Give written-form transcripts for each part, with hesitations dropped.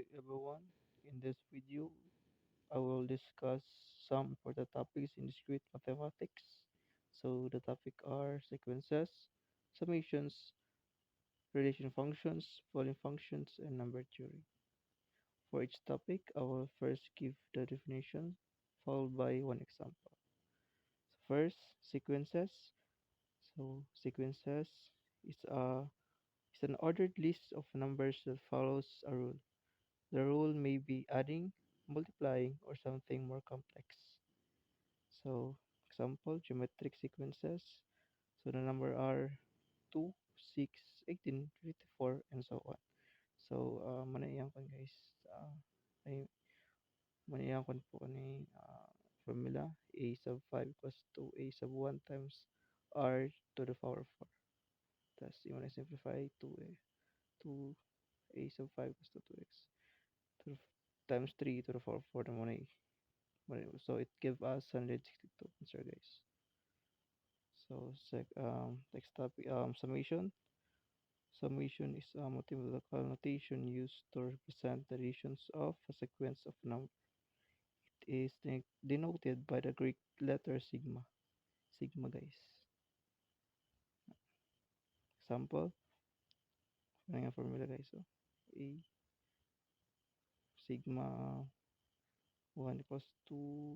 day, everyone. In this video, I will discuss some important topics in discrete mathematics. So the topic are sequences, summations, relation functions, Pauling functions, and number theory. For each topic, I will first give the definition, followed by one example. First, sequences. So sequences is a is an ordered list of numbers that follows a rule. The rule may be adding, multiplying, or something more complex. So, example, geometric sequences. So the number are 2, 6, 18, 54, and so on. So, manayang kon guys. Ay, manayang kon po ni formula. A sub 5 equals to A sub 1 times R to the power 4. Tapos, yung simplify 2A. 2A sub 5 equals to 2x. To the, times 3 to the power 4 naman ay. So it give us 162 answer guys. So next topic summation. Summation is a mathematical notation used to represent the additions of a sequence of numbers. It is denoted by the Greek letter sigma. Sigma guys. Example. Ano yung formula guys? So, A sigma 1 equals to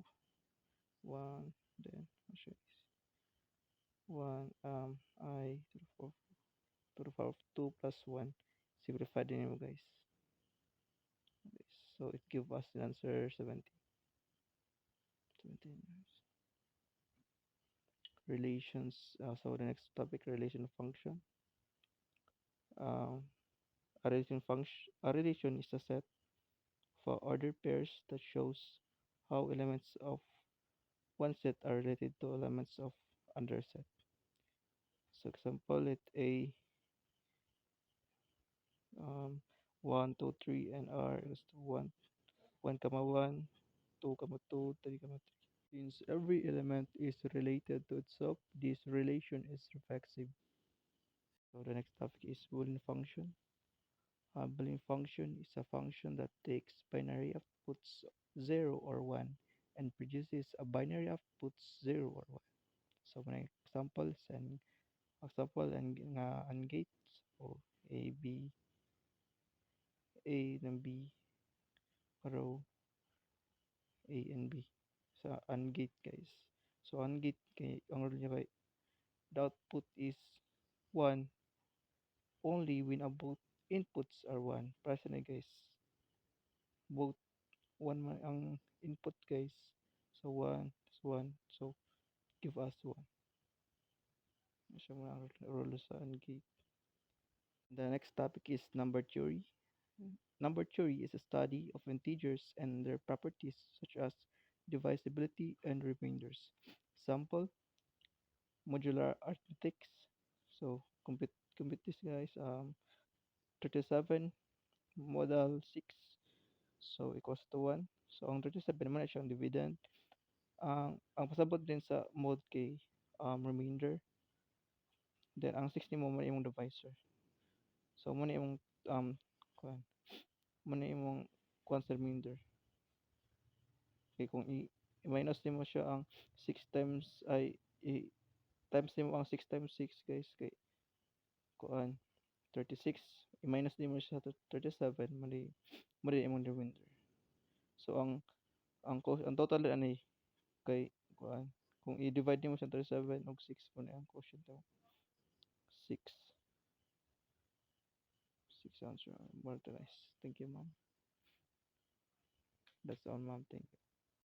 1 then actually 1 I to the power of 2 plus 1. Simplify din mo guys. Okay, so it gives us the answer 17. 17 relations. So the next topic, relation function. Um, a relation is a set for ordered pairs that shows how elements of one set are related to elements of another set. So example, let A 1, 2, 3, and R equals to 1, 1, comma 1, 2, comma 2, 3, comma 3. Since every element is related to itself, this relation is reflexive. So the next topic is Boolean function. A Boolean function is a function that takes binary outputs 0 or 1 and produces a binary outputs 0 or 1. So my example is an example and gate. So A, B, A, then B, row A and B. So AND gate guys. So AND gate ang rule niya kay the output is 1 only when both inputs are 1. Para na guys. Both 1 man ang input guys. So 1 plus 1. So give us 1. Siya mo ang rule sa AND gate. The next topic is number theory. Number theory is a study of integers and their properties such as divisibility and remainders. Example, modular arithmetics. So compute this guys. 37 modal 6. So equals to 1. So ang 37 naman ay siyang dividend. Ang pasabot din sa mod kay remainder. Then ang 60 mo man imong divisor. So mo na imong kuan. Mo na imong kuan sa remainder. Okay, kung i-minus mo siya ang 6 times ay times mo ang 6 times 6 guys kay kuan 36 i-minus din mo siya sa 37 mali imong remainder. So ang total ani kay kuan kung i-divide nimo sa 37 og 6 mo na ang quotient mo 6 6 answer more to nice. Thank you ma'am. That's all ma'am. Thank you.